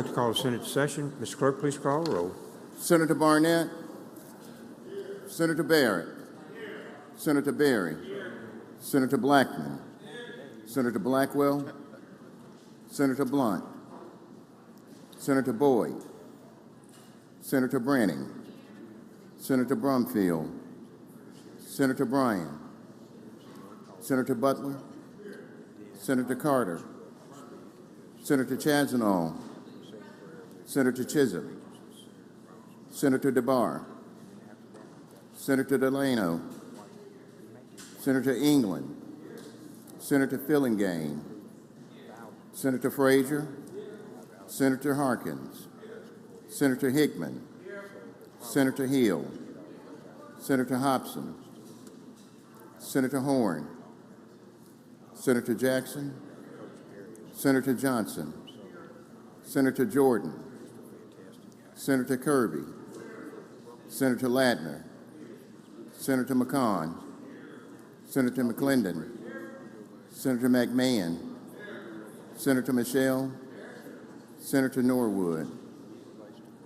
like to call the Senate to session. Mr. Clerk, please call the roll. Senator Barnett. Senator Barrett. Senator Berry. Senator Blackman. Senator Blackwell. Senator Blunt. Senator Boyd. Senator Branning. Senator Brumfield. Senator Bryan. Senator Butler. Senator Carter. Senator Chazanall. Senator Chisholm. Senator DeBar. Senator Delano. Senator England. Senator Fillingane. Senator Frazier. Senator Harkins. Senator Hickman. Senator Hill. Senator Hobson. Senator Horn. Senator Jackson. Senator Johnson. Senator Jordan. Senator Kirby. Senator Ladner. Senator McCon. Senator McClendon. Senator McMahon. Senator Michelle. Senator Norwood.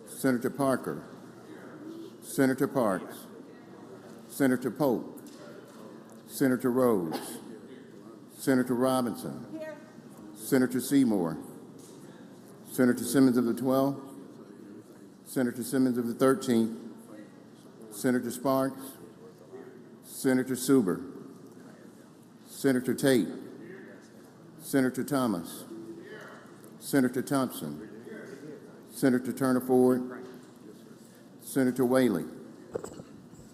Senator Parker. Senator Parks. Senator Polk. Senator Rhodes. Senator Robinson. Senator Seymour. Senator Simmons of the 12th. Senator Simmons of the 13th. Senator Sparks. Senator Suber. Senator Tate. Senator Thomas. Senator Thompson. Senator Turner Ford. Senator Whaley.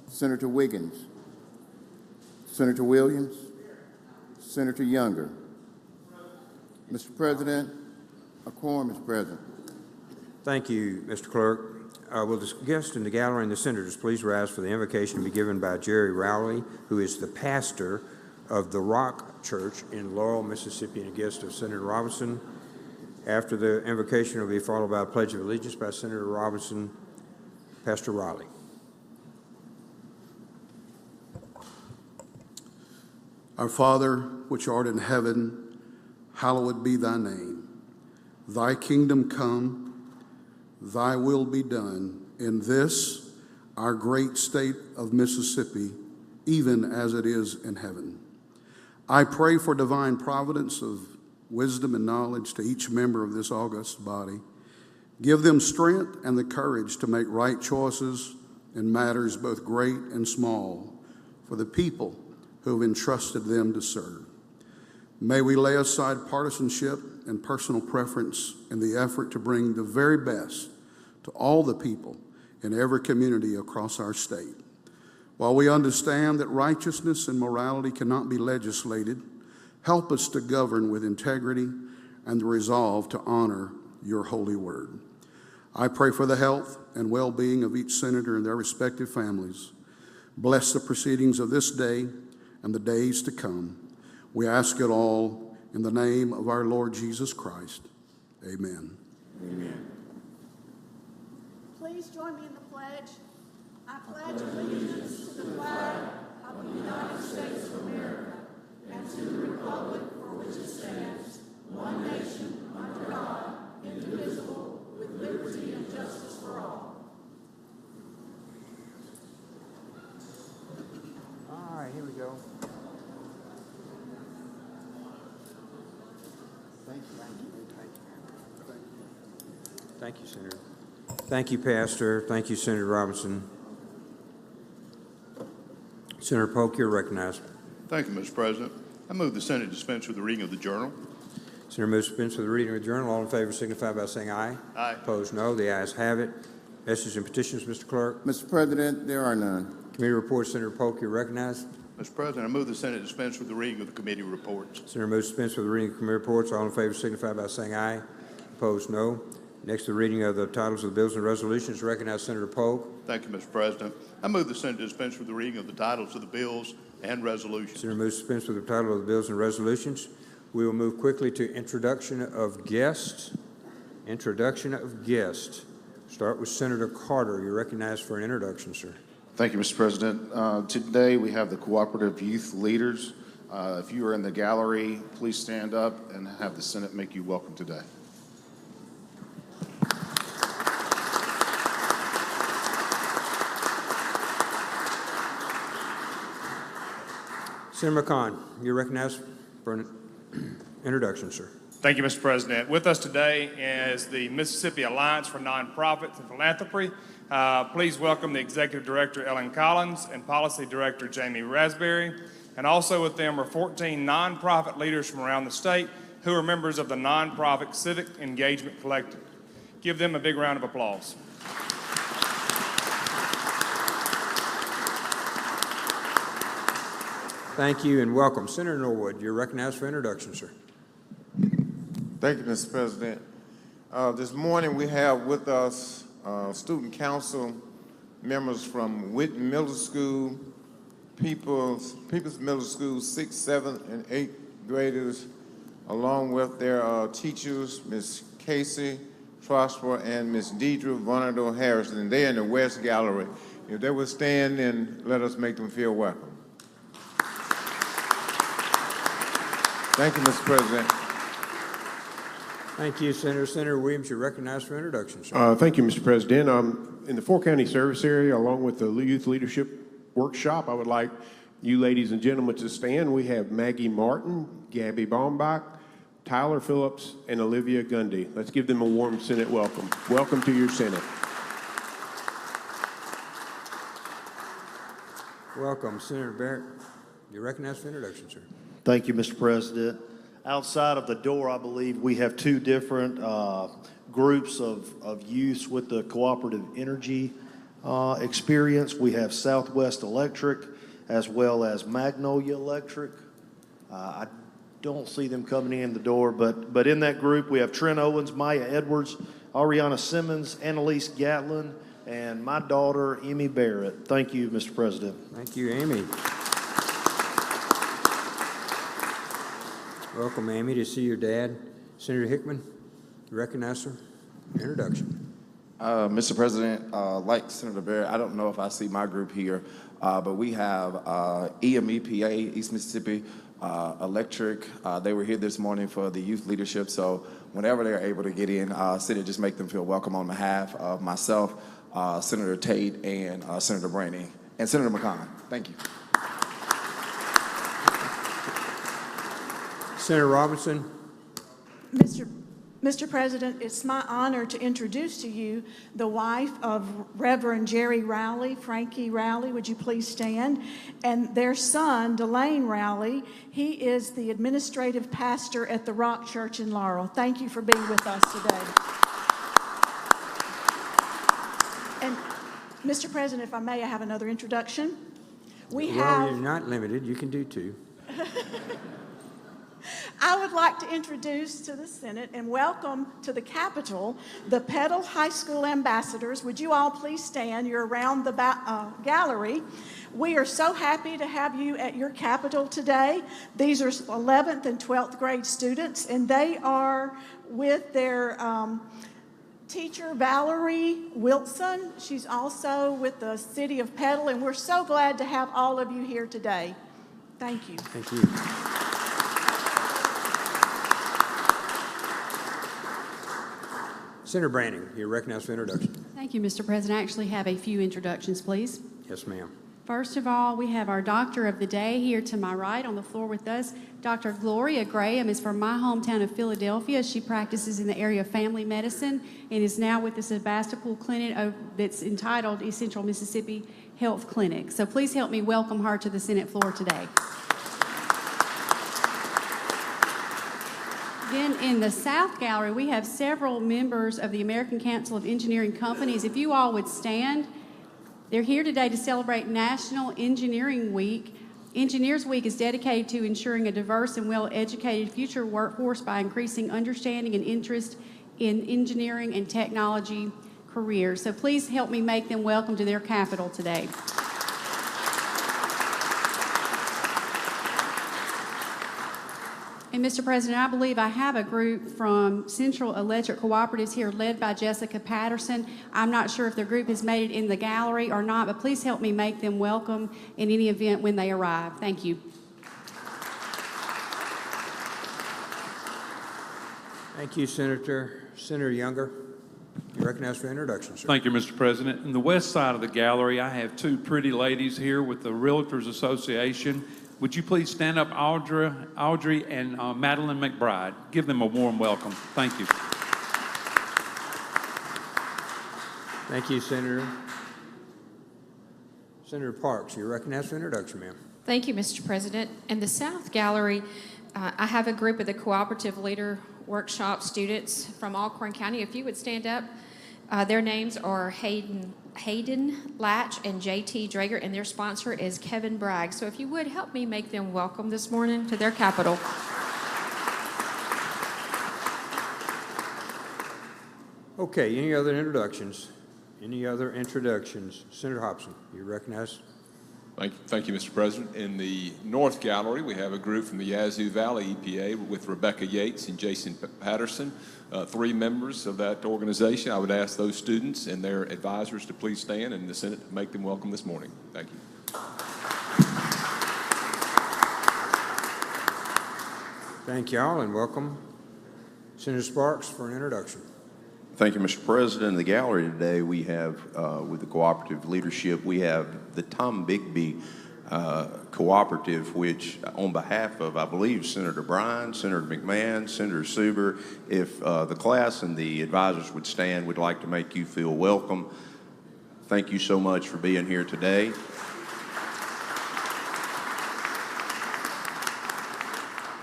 Senator Wiggins. Senator Williams. Senator Younger. Mr. President, a quorum is present. Thank you, Mr. Clerk. Will the guests in the gallery and the senators please rise for the invocation to be given by Jerry Rowley, who is the pastor of the Rock Church in Laurel, Mississippi, and a guest of Senator Robinson. After the invocation will be followed by a pledge of allegiance by Senator Robinson. Pastor Rowley. Our Father, which art in heaven, hallowed be thy name. Thy kingdom come, thy will be done in this, our great state of Mississippi, even as it is in heaven. I pray for divine providence of wisdom and knowledge to each member of this august body. Give them strength and the courage to make right choices in matters both great and small for the people who have entrusted them to serve. May we lay aside partisanship and personal preference in the effort to bring the very best to all the people in every community across our state. While we understand that righteousness and morality cannot be legislated, help us to govern with integrity and the resolve to honor your holy word. I pray for the health and well-being of each senator and their respective families. Bless the proceedings of this day and the days to come. We ask it all in the name of our Lord Jesus Christ. Amen. Amen. Please join me in the pledge. I pledge allegiance to the flag of the United States of America and to the republic for which it stands, one nation, under God, indivisible, with liberty and justice for all. All right, here we go. Thank you, Senator. Thank you, Pastor. Thank you, Senator Robinson. Senator Polk, you're recognized. Thank you, Mr. President. I move the Senate dispense with the reading of the journal. Senator moves to dispense with the reading of the journal. All in favor signify by saying aye. Aye. Opposed, no. The ayes have it. Messages and petitions, Mr. Clerk. Mr. President, there are none. Committee reports, Senator Polk, you're recognized. Mr. President, I move the Senate dispense with the reading of the committee reports. Senator moves to dispense with the reading of the committee reports. All in favor signify by saying aye. Opposed, no. Next, the reading of the titles of the bills and resolutions. Recognize Senator Polk. Thank you, Mr. President. I move the Senate dispense with the reading of the titles of the bills and resolutions. Senator moves to dispense with the title of the bills and resolutions. We will move quickly to introduction of guests. Introduction of guests. Start with Senator Carter. You're recognized for an introduction, sir. Thank you, Mr. President. Today we have the Cooperative Youth Leaders. If you are in the gallery, please stand up and have the Senate make you welcome today. Senator McCon, you're recognized for an introduction, sir. Thank you, Mr. President. With us today is the Mississippi Alliance for Nonprofits and Philanthropy. Please welcome the Executive Director, Ellen Collins, and Policy Director, Jamie Raspberry. And also with them are 14 nonprofit leaders from around the state who are members of the Nonprofit Civic Engagement Collective. Give them a big round of applause. Thank you and welcome. Senator Norwood, you're recognized for introduction, sir. Thank you, Mr. President. This morning we have with us student council members from Whitten Middle School, People's Middle School, 6th, 7th, and 8th graders, along with their teachers, Ms. Casey Prosper and Ms. Deidre Vonado Harrison, and they're in the West Gallery. If they would stand and let us make them feel welcome. Thank you, Mr. President. Thank you, Senator. Senator Williams, you're recognized for introduction, sir. Thank you, Mr. President. In the four-county service area, along with the Youth Leadership Workshop, I would like you ladies and gentlemen to stand. We have Maggie Martin, Gabby Baumbach, Tyler Phillips, and Olivia Gundy. Let's give them a warm Senate welcome. Welcome to your Senate. Welcome. Senator Barrett, you're recognized for introduction, sir. Thank you, Mr. President. Outside of the door, I believe we have two different groups of youths with the cooperative energy experience. We have Southwest Electric as well as Magnolia Electric. I don't see them coming in the door, but in that group we have Trent Owens, Maya Edwards, Ariana Simmons, Annalise Gatlin, and my daughter, Amy Barrett. Thank you, Mr. President. Thank you, Amy. Welcome, Amy, to see your dad. Senator Hickman, you recognize, sir? Introduction. Mr. President, like Senator Barrett, I don't know if I see my group here, but we have EMEPA, East Mississippi Electric. They were here this morning for the youth leadership, so whenever they're able to get in, City, just make them feel welcome on behalf of myself, Senator Tate, and Senator Braney, and Senator McCon. Thank you. Senator Robinson. Mr. President, it's my honor to introduce to you the wife of Reverend Jerry Rowley, Frankie Rowley. Would you please stand? And their son, Delane Rowley. He is the administrative pastor at the Rock Church in Laurel. Thank you for being with us today. And Mr. President, if I may, I have another introduction. You're not limited. You can do two. I would like to introduce to the Senate and welcome to the Capitol the Petal High School ambassadors. Would you all please stand? You're around the gallery. We are so happy to have you at your Capitol today. These are 11th and 12th grade students, and they are with their teacher, Valerie Wilson. She's also with the City of Petal, and we're so glad to have all of you here today. Thank you. Thank you. Senator Branning, you're recognized for introduction. Thank you, Mr. President. I actually have a few introductions, please. Yes, ma'am. First of all, we have our doctor of the day here to my right on the floor with us. Dr. Gloria Graham is from my hometown of Philadelphia. She practices in the area of family medicine and is now with the Sebastopol Clinic that's entitled Essential Mississippi Health Clinic. So please help me welcome her to the Senate floor today. Then in the South Gallery, we have several members of the American Council of Engineering Companies. If you all would stand, they're here today to celebrate National Engineering Week. Engineers Week is dedicated to ensuring a diverse and well-educated future workforce by increasing understanding and interest in engineering and technology careers. So please help me make them welcome to their capital today. And Mr. President, I believe I have a group from Central Electric Cooperatives here led by Jessica Patterson. I'm not sure if their group has made it in the gallery or not, but please help me make them welcome in any event when they arrive. Thank you. Thank you, Senator. Senator Younger, you're recognized for introduction, sir. Thank you, Mr. President. In the west side of the gallery, I have two pretty ladies here with the Realtors Association. Would you please stand up, Audrey and Madeline McBride? Give them a warm welcome. Thank you. Thank you, Senator. Senator Parks, you're recognized for introduction, ma'am. Thank you, Mr. President. In the South Gallery, I have a group of the Cooperative Leader Workshop students from Alcorn County. If you would stand up, their names are Hayden Latch and J.T. Drager, and their sponsor is Kevin Bragg. So if you would help me make them welcome this morning to their capital. Okay, any other introductions? Any other introductions? Senator Hobson, you're recognized. Thank you, Mr. President. In the North Gallery, we have a group from the Yazoo Valley EPA with Rebecca Yates and Jason Patterson, 3 members of that organization. I would ask those students and their advisors to please stand and the Senate to make them welcome this morning. Thank you. Thank y'all and welcome Senator Sparks for an introduction. Thank you, Mr. President. In the gallery today, we have, with the cooperative leadership, we have the Tom Bigby Cooperative, which on behalf of, I believe, Senator Bryan, Senator McMahon, Senator Suber, if the class and the advisors would stand, we'd like to make you feel welcome. Thank you so much for being here today.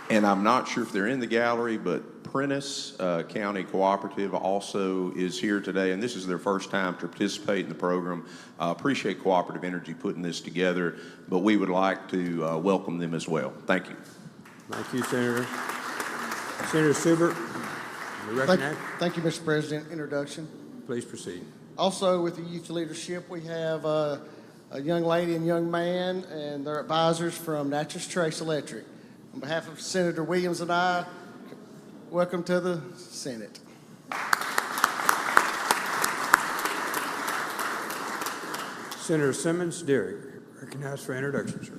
And I'm not sure if they're in the gallery, but Prentice County Cooperative also is here today, and this is their first time to participate in the program. Appreciate Cooperative Energy putting this together, but we would like to welcome them as well. Thank you. Thank you, Senator. Senator Subert, you recognized. Thank you, Mr. President. Introduction. Please proceed. Also, with the youth leadership, we have a young lady and young man and their advisors from Natchez Trace Electric. On behalf of Senator Williams and I, welcome to the Senate. Senator Simmons Derrick, recognized for introduction, sir.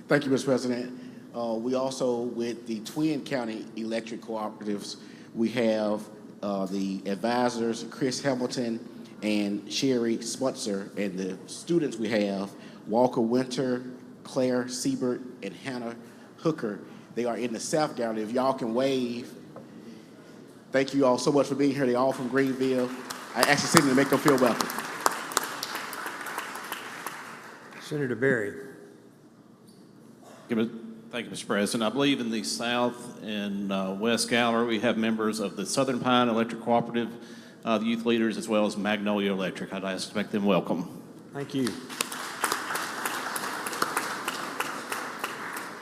Thank you, Mr. President. We also, with the Twin County Electric Cooperatives, we have the advisors, Chris Hamilton and Sherry Sputzer, and the students we have, Walker Winter, Claire Siebert, and Hannah Hooker. They are in the South Gallery. If y'all can wave. Thank you all so much for being here. They're all from Greenville. I actually sent them to make them feel welcome. Senator Berry. Thank you, Mr. President. I believe in the South and West Gallery, we have members of the Southern Pine Electric Cooperative, the youth leaders, as well as Magnolia Electric. I'd ask to make them welcome. Thank you.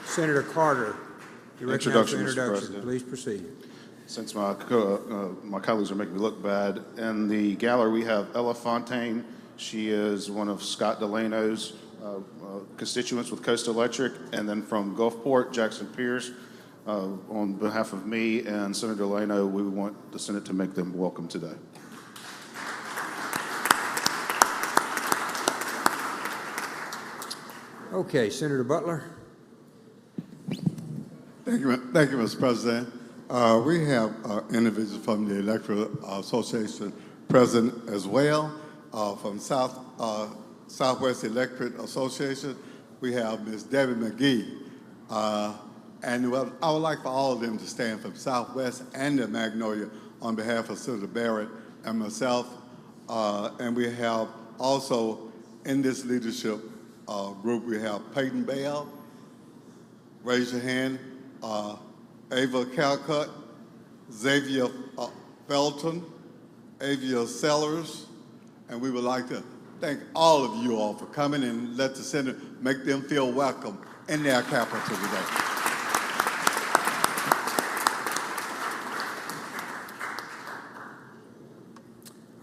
Senator Carter, you're recognized for introduction. Please proceed. Since my colleagues are making me look bad, in the gallery we have Ella Fontaine. She is one of Scott Delano's constituents with Coast Electric, and then from Gulfport, Jackson Pierce. On behalf of me and Senator Delano, we want the Senate to make them welcome today. Okay, Senator Butler. Thank you, Mr. President. We have individuals from the Electrical Association present as well. From Southwest Electric Association, we have Ms. Debbie McGee. And I would like for all of them to stand from Southwest and the Magnolia on behalf of Senator Barrett and myself. And we have also in this leadership group, we have Peyton Bell. Raise your hand. Ava Calcutt, Xavier Felton, Avia Sellers, and we would like to thank all of you all for coming and let the Senate make them feel welcome in their capital today.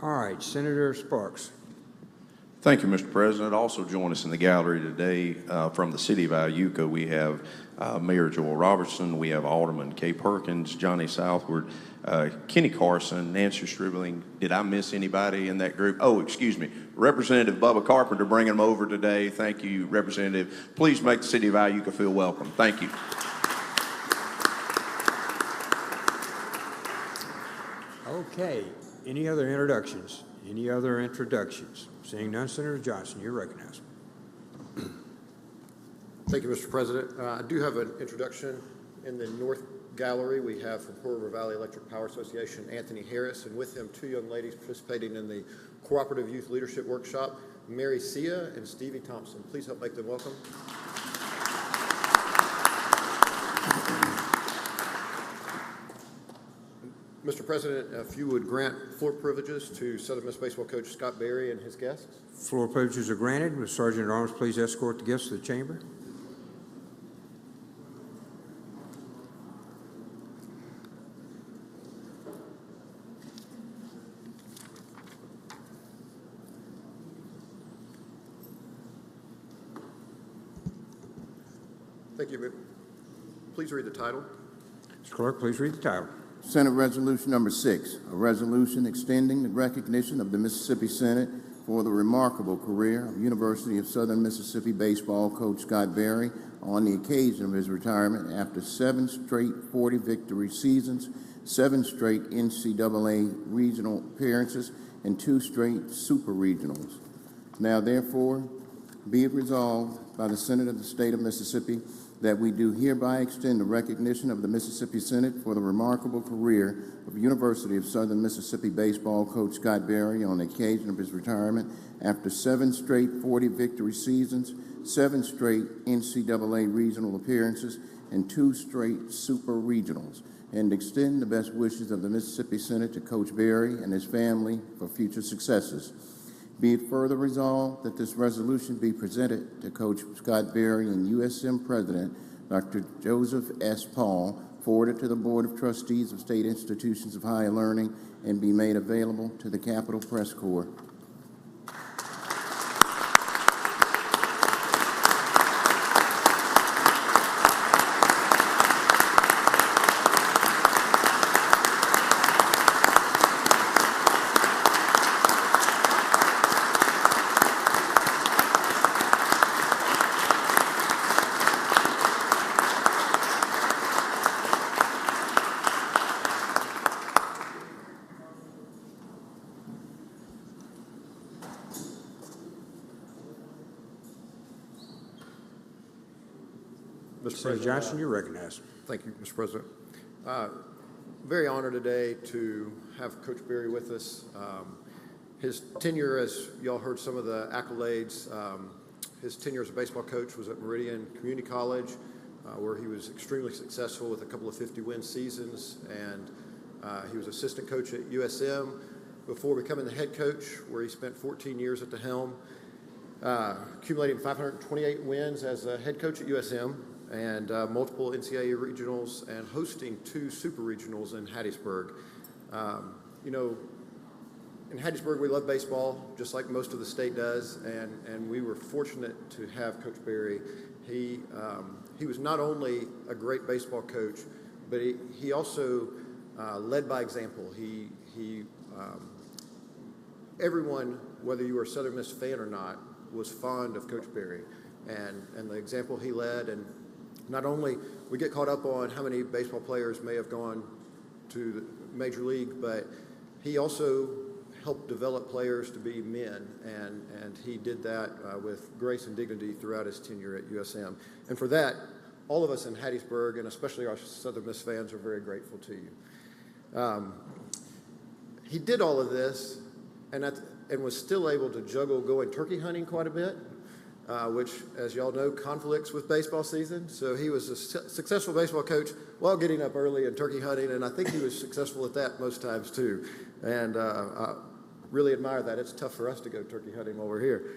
All right, Senator Sparks. Thank you, Mr. President. Also join us in the gallery today from the city of Iuka. We have Mayor Joel Robertson. We have Alderman Kay Perkins, Johnny Southward, Kenny Carson, Nancy Stribling. Did I miss anybody in that group? Oh, excuse me. Representative Bubba Carpenter bringing them over today. Thank you, Representative. Please make the city of Iuka feel welcome. Thank you. Okay, any other introductions? Any other introductions? Seeing none, Senator Johnson, you're recognized. Thank you, Mr. President. I do have an introduction in the North Gallery. We have from Pearl River Valley Electric Power Association, Anthony Harris, and with him, two young ladies participating in the Cooperative Youth Leadership Workshop, Mary Sia and Stevie Thompson. Please help make them welcome. Mr. President, if you would grant floor privileges to Southern Miss baseball coach Scott Berry and his guests. Floor privileges are granted. Will Sergeant at Arms please escort the guests to the chamber? Thank you. Please read the title. Mr. Clerk, please read the title. Senate Resolution Number 6, a resolution extending the recognition of the Mississippi Senate for the remarkable career of University of Southern Mississippi baseball coach Scott Berry on the occasion of his retirement after 7 straight 40-victory seasons, 7 straight NCAA regional appearances, and 2 straight super regionals. Now, therefore, be it resolved by the Senate of the State of Mississippi that we do hereby extend the recognition of the Mississippi Senate for the remarkable career of University of Southern Mississippi baseball coach Scott Berry on the occasion of his retirement after 7 straight 40-victory seasons, 7 straight NCAA regional appearances, and 2 straight super regionals, and extend the best wishes of the Mississippi Senate to Coach Berry and his family for future successes. Be it further resolved that this resolution be presented to Coach Scott Berry and USM President Dr. Joseph S. Paul, forwarded to the Board of Trustees of State Institutions of Higher Learning, and be made available to the Capitol Press Corps. Senator Johnson, you're recognized. Thank you, Mr. President. Very honored today to have Coach Berry with us. His tenure, as y'all heard some of the accolades, his tenure as a baseball coach was at Meridian Community College, where he was extremely successful with a couple of 50-win seasons, and he was assistant coach at USM before becoming the head coach, where he spent 14 years at the helm, accumulating 528 wins as a head coach at USM, and multiple NCAA regionals, and hosting 2 super regionals in Hattiesburg. You know, in Hattiesburg, we love baseball, just like most of the state does, and we were fortunate to have Coach Berry. He was not only a great baseball coach, but he also led by example. Everyone, whether you were a Southern Miss fan or not, was fond of Coach Berry, and the example he led. And not only we get caught up on how many baseball players may have gone to the Major League, but he also helped develop players to be men, and he did that with grace and dignity throughout his tenure at USM. And for that, all of us in Hattiesburg, and especially our Southern Miss fans, are very grateful to you. He did all of this and was still able to juggle going turkey hunting quite a bit, which, as y'all know, conflicts with baseball season. So he was a successful baseball coach while getting up early and turkey hunting, and I think he was successful at that most times too. And I really admire that. It's tough for us to go turkey hunting while we're here.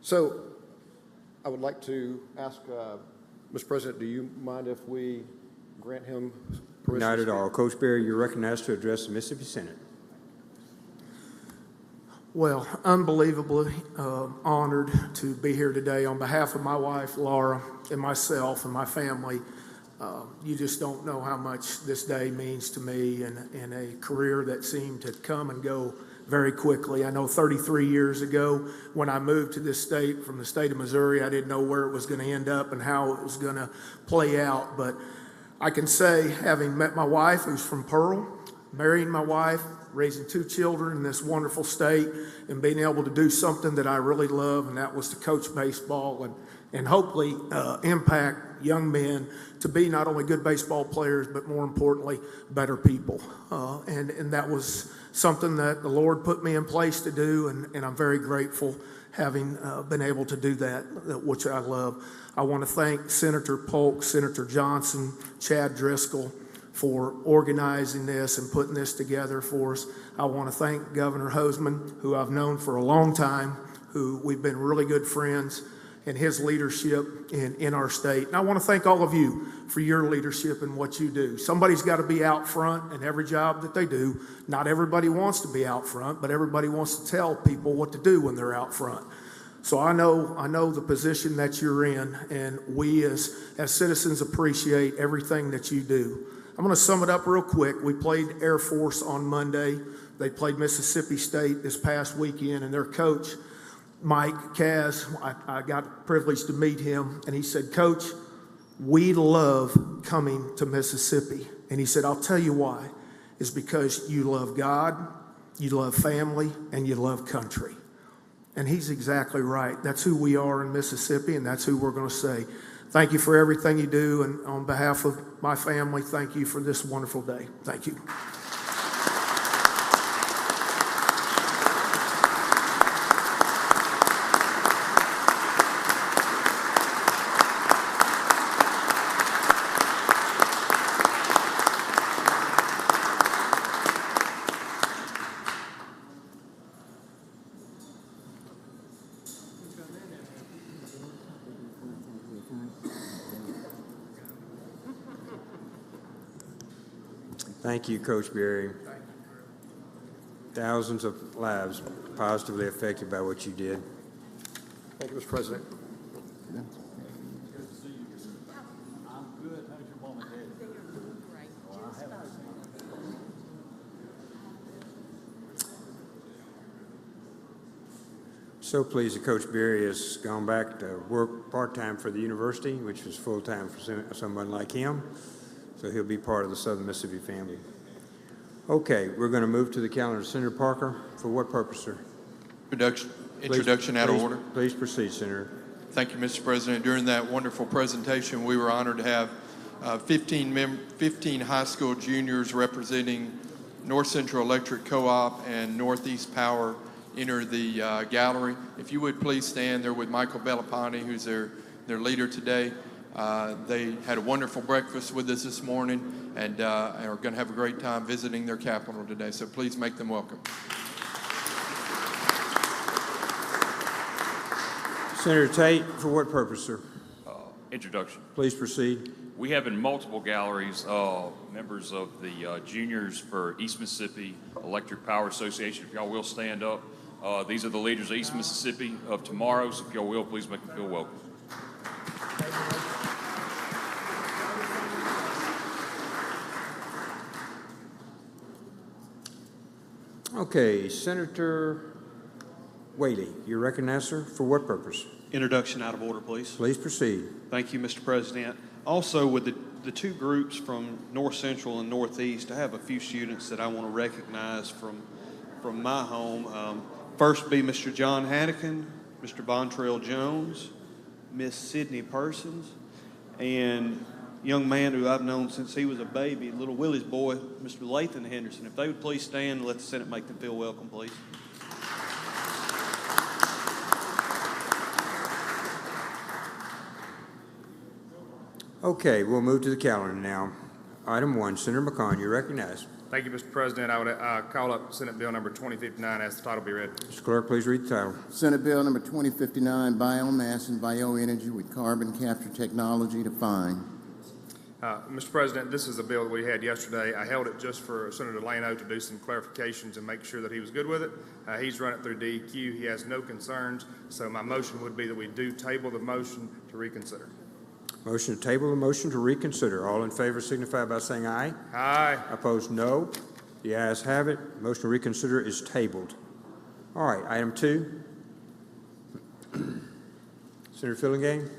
So I would like to ask, Mr. President, do you mind if we grant him permission? Not at all. Coach Berry, you're recognized to address the Mississippi Senate. Well, unbelievably honored to be here today on behalf of my wife, Laura, and myself and my family. You just don't know how much this day means to me in a career that seemed to come and go very quickly. I know 33 years ago when I moved to this state from the state of Missouri, I didn't know where it was going to end up and how it was going to play out. But I can say, having met my wife, who's from Pearl, marrying my wife, raising 2 children in this wonderful state, and being able to do something that I really love, and that was to coach baseball and hopefully impact young men to be not only good baseball players, but more importantly, better people. And that was something that the Lord put me in place to do, and I'm very grateful having been able to do that, which I love. I want to thank Senator Polk, Senator Johnson, Chad Driscoll for organizing this and putting this together for us. I want to thank Governor Hosemann, who I've known for a long time, who we've been really good friends, and his leadership in our state. And I want to thank all of you for your leadership and what you do. Somebody's got to be out front in every job that they do. Not everybody wants to be out front, but everybody wants to tell people what to do when they're out front. So I know the position that you're in, and we as citizens appreciate everything that you do. I'm going to sum it up real quick. We played Air Force on Monday. They played Mississippi State this past weekend, and their coach, Mike Kaz, I got the privilege to meet him, and he said, "Coach, we love coming to Mississippi." And he said, "I'll tell you why. It's because you love God, you love family, and you love country." And he's exactly right. That's who we are in Mississippi, and that's who we're going to say. Thank you for everything you do, and on behalf of my family, thank you for this wonderful day. Thank you. Thank you, Coach Berry. Thousands of lives positively affected by what you did. Thank you, Mr. President. So pleased that Coach Berry has gone back to work part-time for the university, which was full-time for someone like him. So he'll be part of the Southern Mississippi family. Okay, we're going to move to the calendar. Senator Parker, for what purpose, sir? Introduction out of order. Please proceed, Senator. Thank you, Mr. President. During that wonderful presentation, we were honored to have 15 high school juniors representing North Central Electric Co-op and Northeast Power enter the gallery. If you would please stand there with Michael Bellapani, who's their leader today. They had a wonderful breakfast with us this morning and are going to have a great time visiting their capital today. So please make them welcome. Senator Tate, for what purpose, sir? Introduction. Please proceed. We have in multiple galleries members of the juniors for East Mississippi Electric Power Association. If y'all will stand up. These are the leaders of East Mississippi of tomorrow, so if y'all will, please make them feel welcome. Okay, Senator Whaley, you're recognized, sir. For what purpose? Introduction out of order, please. Please proceed. Thank you, Mr. President. Also, with the two groups from North Central and Northeast, I have a few students that I want to recognize from my home. First be Mr. John Hannikin, Mr. Bontrail Jones, Miss Sydney Persons, and a young man who I've known since he was a baby, little Willie's boy, Mr. Lathan Henderson. If they would please stand and let the Senate make them feel welcome, please. Okay, we'll move to the calendar now. Item 1, Senator McCon, you're recognized. Thank you, Mr. President. I would call up Senate Bill number 2059. Ask the title be read. Mr. Clerk, please read the title. Senate Bill number 2059, Biomass and Bioenergy with Carbon Capture Technology defined. Mr. President, this is a bill that we had yesterday. I held it just for Senator Lano to do some clarifications and make sure that he was good with it. He's run it through DEQ. He has no concerns. So my motion would be that we do table the motion to reconsider. Motion to table the motion to reconsider. All in favor signify by saying aye. Aye. Opposed, no. The ayes have it. Motion to reconsider is tabled. All right, item 2. Senator Fillingham.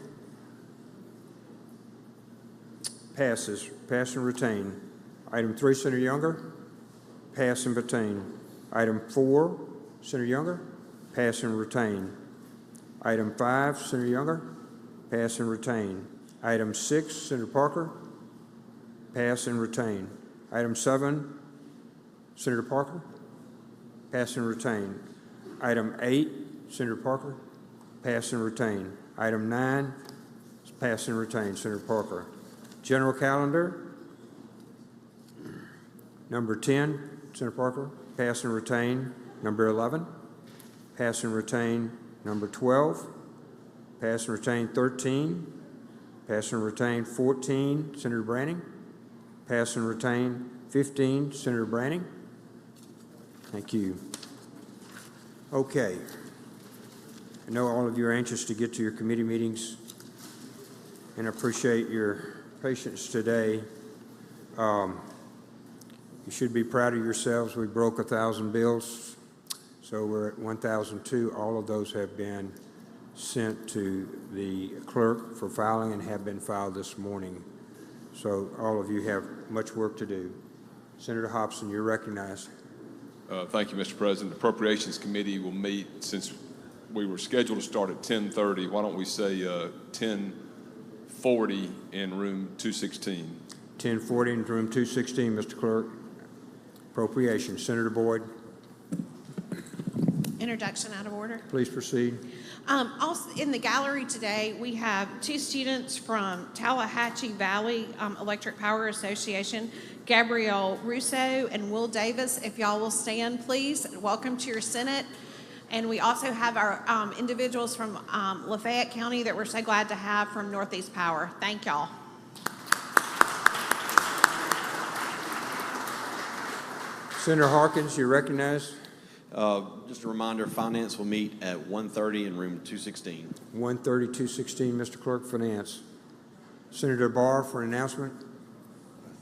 Passes. Pass and retain. Item 3, Senator Younger. pass and retain. Item 4, Senator Younger, pass and retain. Item 5, Senator Younger, pass and retain. Item 6, Senator Parker, pass and retain. Item 7, Senator Parker, pass and retain. Item 8, Senator Parker, pass and retain. Item 9, pass and retain, Senator Parker. General calendar, number 10, Senator Parker, pass and retain. Number 11, pass and retain. Number 12, pass and retain. 13, pass and retain. 14, Senator Branning, pass and retain. 15, Senator Branning. Thank you. Okay. I know all of you are anxious to get to your committee meetings, and I appreciate your patience today. You should be proud of yourselves. We broke 1,000 bills, so we're at 1,002. All of those have been sent to the clerk for filing and have been filed this morning. So all of you have much work to do. Senator Hobson, you're recognized. Thank you, Mr. President. The Appropriations Committee will meet, since we were scheduled to start at 10:30. Why don't we say 10:40 in room 216? 10:40 in room 216, Mr. Clerk. Appropriations. Senator Boyd, Introduction out of order. please proceed. Also in the gallery today, we have 2 students from Tallahatchie Valley Electric Power Association, Gabrielle Russo and Will Davis. If y'all will stand, please. Welcome to your Senate. And we also have our individuals from Lafayette County that we're so glad to have from Northeast Power. Thank y'all. Senator Harkins, you're recognized. Just a reminder, Finance will meet at 1:30 in room 216. 1:30, 216, Mr. Clerk, Finance. Senator Barr for an announcement.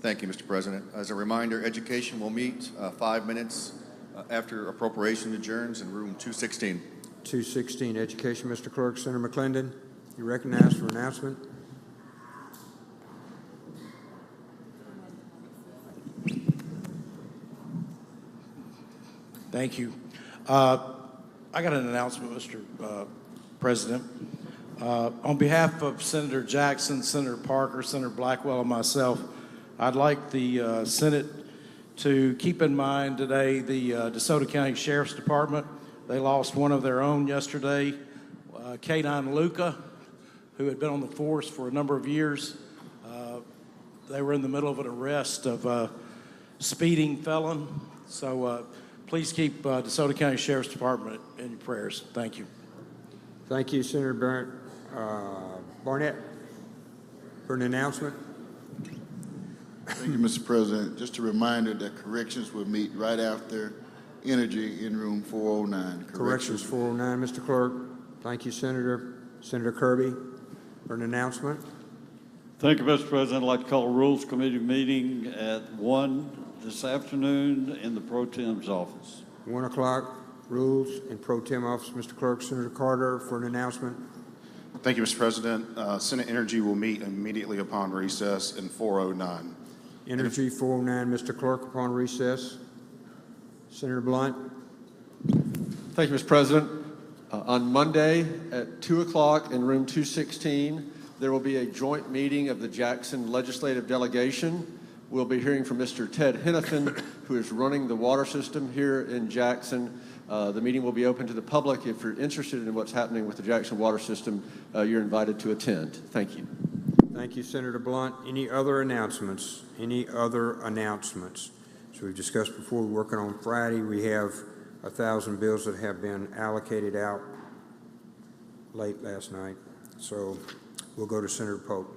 Thank you, Mr. President. As a reminder, Education will meet 5 minutes after appropriation adjourns in room 216. 216, Education, Mr. Clerk. Senator McClendon, you're recognized for announcement. Thank you. I got an announcement, Mr. President. On behalf of Senator Jackson, Senator Parker, Senator Blackwell, and myself, I'd like the Senate to keep in mind today the DeSoto County Sheriff's Department. They lost one of their own yesterday, K9 Luca, who had been on the force for a number of years. They were in the middle of an arrest of a speeding felon. So please keep DeSoto County Sheriff's Department in your prayers. Thank you. Thank you, Senator Barnett, for an announcement. Thank you, Mr. President. Just a reminder that corrections will meet right after energy in room 409. Corrections 409, Mr. Clerk. Thank you, Senator. Senator Kirby, for an announcement. Thank you, Mr. President. I'd like to call a Rules Committee meeting at 1 this afternoon in the Pro Tem's office. 1 o'clock, Rules and Pro Tem office, Mr. Clerk. Senator Carter for an announcement. Thank you, Mr. President. Senate Energy will meet immediately upon recess in 409. Energy 409, Mr. Clerk, upon recess. Senator Blunt. Thank you, Mr. President. On Monday at 2 o'clock in room 216, there will be a joint meeting of the Jackson Legislative Delegation. We'll be hearing from Mr. Ted Hennepin, who is running the water system here in Jackson. The meeting will be open to the public. If you're interested in what's happening with the Jackson water system, you're invited to attend. Thank you. Thank you, Senator Blunt. Any other announcements? Any other announcements? So we've discussed before, we're working on Friday. We have 1,000 bills that have been allocated out late last night. So we'll go to Senator Pope.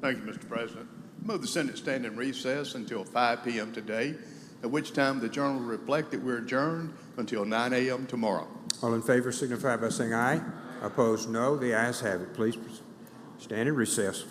Thank you, Mr. President. Move the Senate stand in recess until 5 p.m. today, at which time the Journal will reflect that we're adjourned until 9 a.m. tomorrow. All in favor signify by saying aye. Opposed, no. The ayes have it. Please stand in recess.